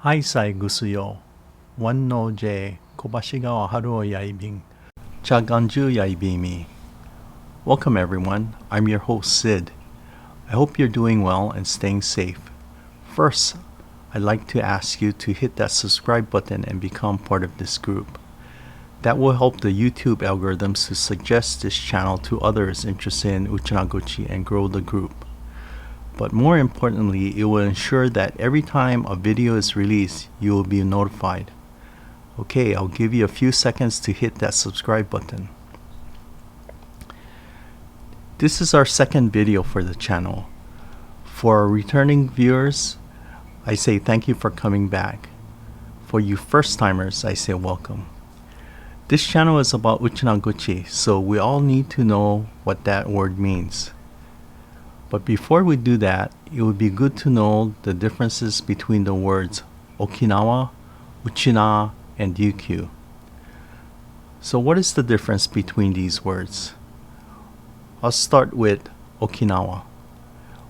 Haisai gusuyo. One no je kobashigawa haru o yaibing. Chaganju yaibimi. Welcome everyone. I'm your host Sid. I hope you're doing well and staying safe. First, I'd like to ask you to hit that subscribe button and become part of this group. That will help the YouTube algorithms to suggest this channel to others interested in Uchinaguchi and grow the group. But more importantly, it will ensure that every time a video is released, you will be notified. Okay, I'll give you a few seconds to hit that subscribe button. This is our second video for the channel. For our returning viewers, I say thank you for coming back. For you first-timers, I say welcome. This channel is about Uchinaguchi, so we all need to know what that word means. But before we do that, it would be good to know the differences between the words Okinawa, Uchinaa, and Ryukyu. So what is the difference between these words? I'll start with Okinawa.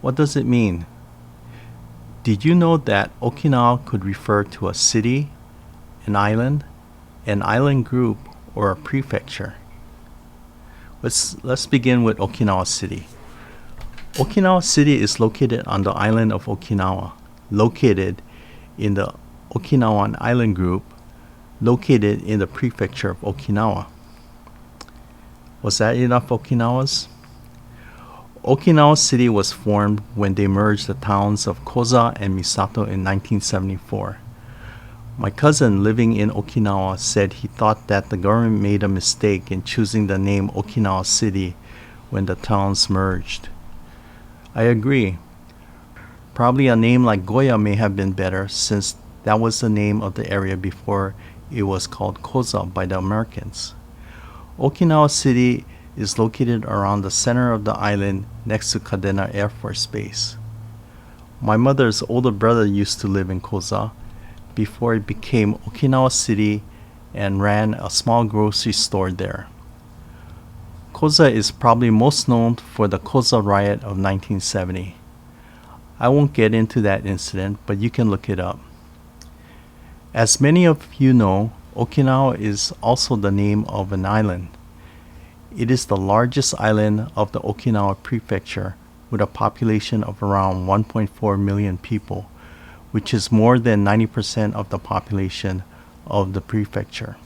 What does it mean? Did you know that Okinawa could refer to a city, an island group, or a prefecture? Let's begin with Okinawa City. Okinawa City is located on the island of Okinawa, located in the Okinawan Island Group, located in the prefecture of Okinawa. Was that enough Okinawas? Okinawa City was formed when they merged the towns of Koza and Misato in 1974. My cousin living in Okinawa said he thought that the government made a mistake in choosing the name Okinawa City when the towns merged. I agree. Probably a name like Goya may have been better since that was the name of the area before it was called Koza by the Americans. Okinawa City is located around the center of the island next to Kadena Air Force Base. My mother's older brother used to live in Koza before it became Okinawa City and ran a small grocery store there. Koza is probably most known for the Koza riot of 1970. I won't get into that incident, but you can look it up. As many of you know, Okinawa is also the name of an island. It is the largest island of the Okinawa Prefecture with a population of around 1.4 million people, which is more than 90% of the population of the prefecture.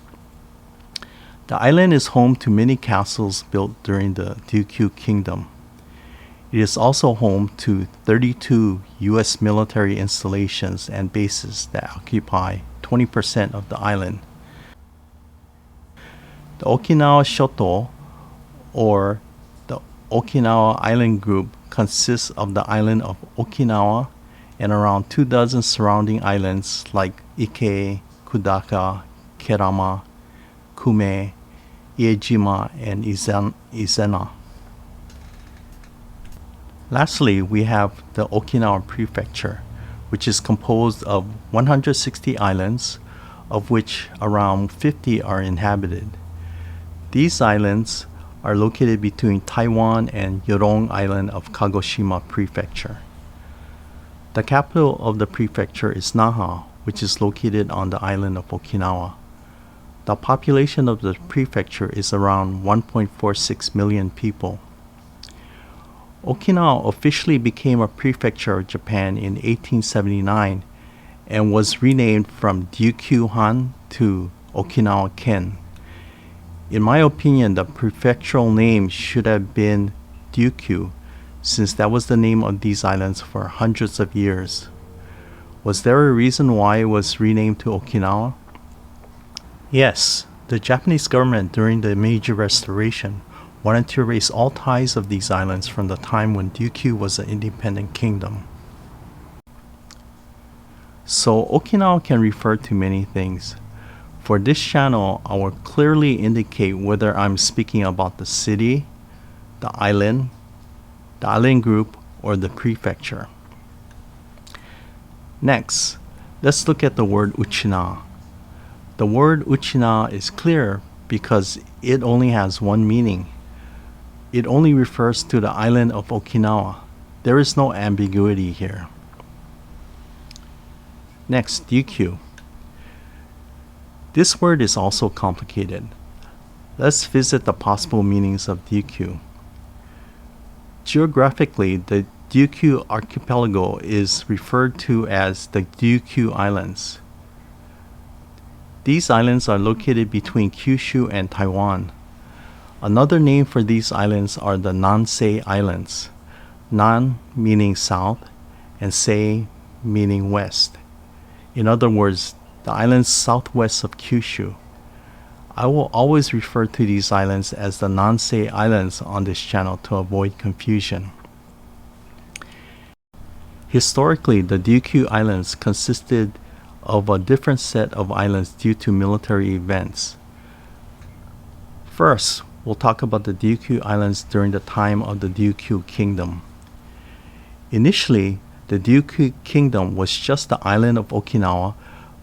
The island is home to many castles built during the Ryukyu Kingdom. It is also home to 32 U.S. military installations and bases that occupy 20% of the island. The Okinawa Shoto, or the Okinawa Island Group, consists of the island of Okinawa and around 24 surrounding islands like Ike, Kudaka, Kerama, Kume, Iejima, and Izena. Lastly, we have the Okinawa Prefecture, which is composed of 160 islands, of which around 50 are inhabited. These islands are located between Taiwan and Yorong Island of Kagoshima Prefecture. The capital of the prefecture is Naha, which is located on the island of Okinawa. The population of the prefecture is around 1.46 million people. Okinawa officially became a prefecture of Japan in 1879 and was renamed from Ryukyuan to Okinawa Ken. In my opinion, the prefectural name should have been Ryukyu, since that was the name of these islands for hundreds of years. Was there a reason why it was renamed to Okinawa? Yes, the Japanese government during the Meiji Restoration wanted to erase all ties of these islands from the time when Ryukyu was an independent kingdom. So Okinawa can refer to many things. For this channel, I will clearly indicate whether I'm speaking about the city, the island group, or the prefecture. Next, let's look at the word Uchinaa. The word Uchinaa is clear because it only has one meaning. It only refers to the island of Okinawa. There is no ambiguity here. Next, Ryukyu. This word is also complicated. Let's visit the possible meanings of Ryukyu. Geographically, the Ryukyu archipelago is referred to as the Ryukyu Islands. These islands are located between Kyushu and Taiwan. Another name for these islands are the Nansei Islands. Nan meaning south and Sei meaning west. In other words, the islands southwest of Kyushu. I will always refer to these islands as the Nansei Islands on this channel to avoid confusion. Historically, the Ryukyu Islands consisted of a different set of islands due to military events. First, we'll talk about the Ryukyu Islands during the time of the Ryukyu Kingdom. Initially, the Ryukyu Kingdom was just the island of Okinawa,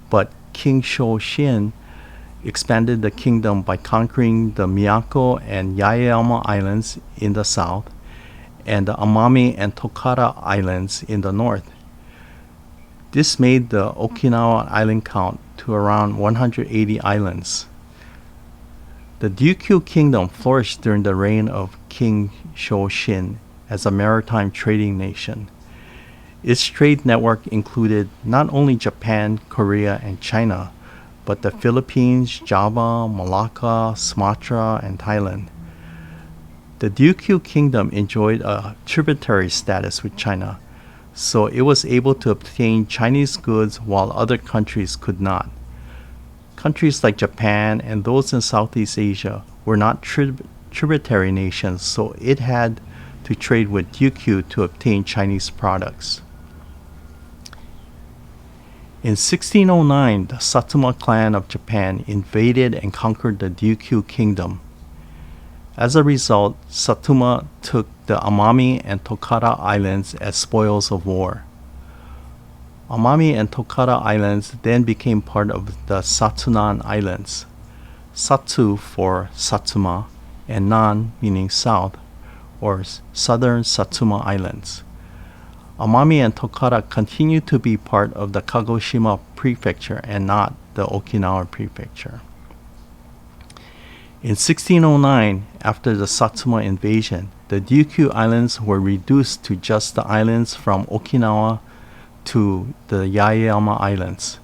but King Shoshin expanded the kingdom by conquering the Miyako and Yaeyama Islands in the south and the Amami and Tokara Islands in the north. This made the Okinawa island count to around 180 islands. The Ryukyu Kingdom flourished during the reign of King Shoshin as a maritime trading nation. Its trade network included not only Japan, Korea, and China, but the Philippines, Java, Malacca, Sumatra, and Thailand. The Ryukyu Kingdom enjoyed a tributary status with China, so it was able to obtain Chinese goods while other countries could not. Countries like Japan and those in Southeast Asia were not tributary nations, so it had to trade with Ryukyu to obtain Chinese products. In 1609, the Satsuma clan of Japan invaded and conquered the Ryukyu Kingdom. As a result, Satsuma took the Amami and Tokara Islands as spoils of war. Amami and Tokara Islands then became part of the Satsunan Islands. Satsu for Satsuma and Nan meaning south, or southern Satsuma Islands. Amami and Tokara continue to be part of the Kagoshima Prefecture and not the Okinawa Prefecture. In 1609, after the Satsuma invasion, the Ryukyu Islands were reduced to just the islands from Okinawa to the Yaeyama Islands.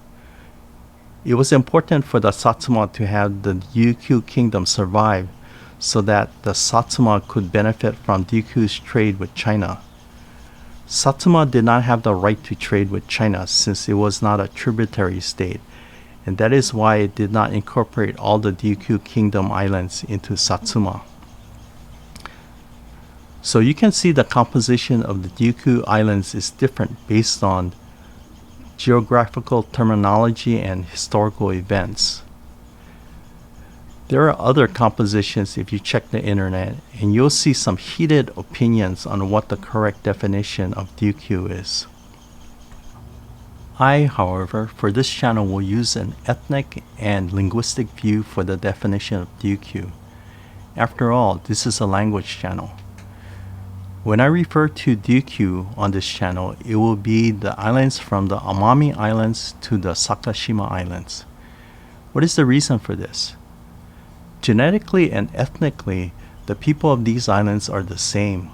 It was important for the Satsuma to have the Ryukyu Kingdom survive so that the Satsuma could benefit from Ryukyu's trade with China. Satsuma did not have the right to trade with China since it was not a tributary state, and that is why it did not incorporate all the Ryukyu Kingdom islands into Satsuma. So you can see the composition of the Ryukyu Islands is different based on geographical terminology and historical events. There are other compositions if you check the internet, and you'll see some heated opinions on what the correct definition of Ryukyu is. I, however, for this channel will use an ethnic and linguistic view for the definition of Ryukyu. After all, this is a language channel. When I refer to Ryukyu on this channel, it will be the islands from the Amami Islands to the Sakashima Islands. What is the reason for this? Genetically and ethnically, the people of these islands are the same.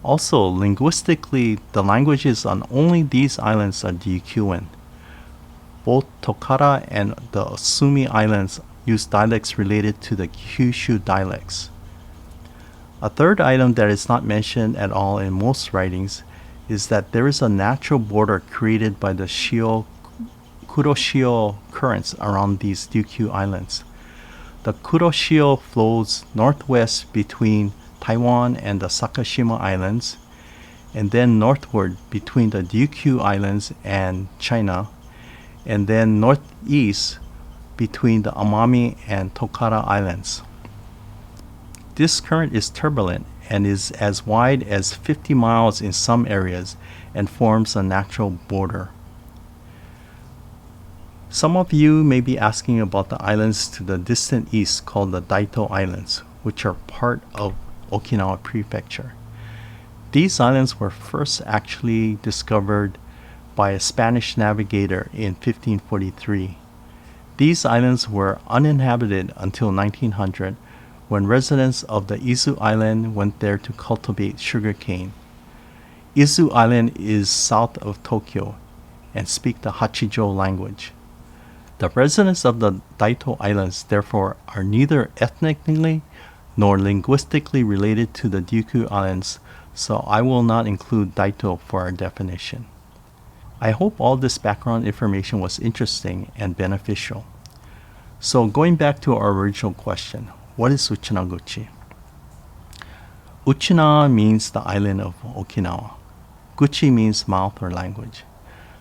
Also, linguistically, the languages on only these islands are Ryukyuan. Both Tokara and the Osumi Islands use dialects related to the Kyushu dialects. A third item that is not mentioned at all in most writings is that there is a natural border created by the Kuroshio currents around these Ryukyu Islands. The Kuroshio flows northwest between Taiwan and the Sakashima Islands, and then northward between the Ryukyu Islands and China, and then northeast between the Amami and Tokara Islands. This current is turbulent and is as wide as 50 miles in some areas and forms a natural border. Some of you may be asking about the islands to the distant east called the Daito Islands, which are part of Okinawa Prefecture. These islands were first actually discovered by a Spanish navigator in 1543. These islands were uninhabited until 1900, when residents of the Izu Island went there to cultivate sugarcane. Izu Island is south of Tokyo and speak the Hachijo language. The residents of the Daito Islands, therefore, are neither ethnically nor linguistically related to the Ryukyu Islands, so I will not include Daito for our definition. I hope all this background information was interesting and beneficial. So going back to our original question, what is Uchinaguchi? Uchinaa means the island of Okinawa. Guchi means mouth or language.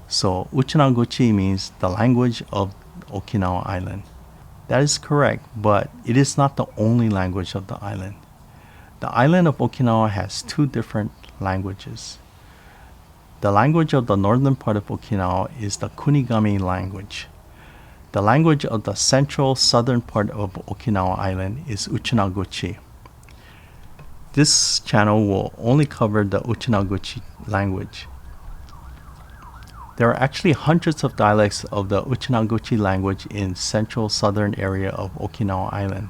So Uchinaguchi means the language of Okinawa Island. That is correct, but it is not the only language of the island. The island of Okinawa has two different languages. The language of the northern part of Okinawa is the Kunigami language. The language of the central southern part of Okinawa Island is Uchinaguchi. This channel will only cover the Uchinaguchi language. There are actually hundreds of dialects of the Uchinaguchi language in central southern area of Okinawa Island.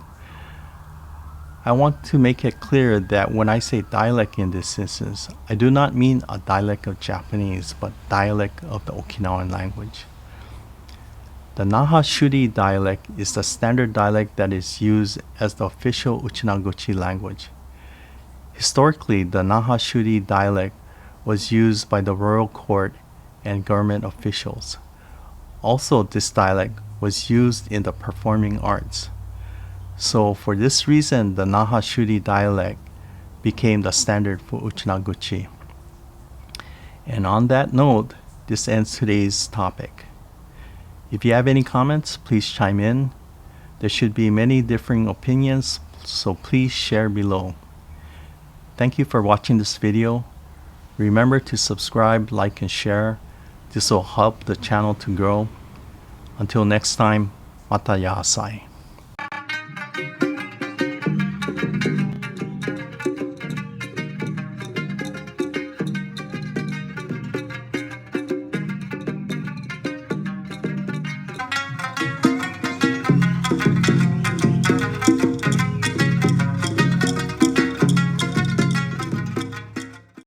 I want to make it clear that when I say dialect in this instance, I do not mean a dialect of Japanese, but dialect of the Okinawan language. The Naha-Shuri dialect is the standard dialect that is used as the official Uchinaguchi language. Historically, the Naha-Shuri dialect was used by the royal court and government officials. Also, this dialect was used in the performing arts. So for this reason, the Naha-Shuri dialect became the standard for Uchinaguchi. And on that note, this ends today's topic. If you have any comments, please chime in. There should be many differing opinions, so please share below. Thank you for watching this video. Remember to subscribe, like, and share. This will help the channel to grow. Until next time, mata yasai.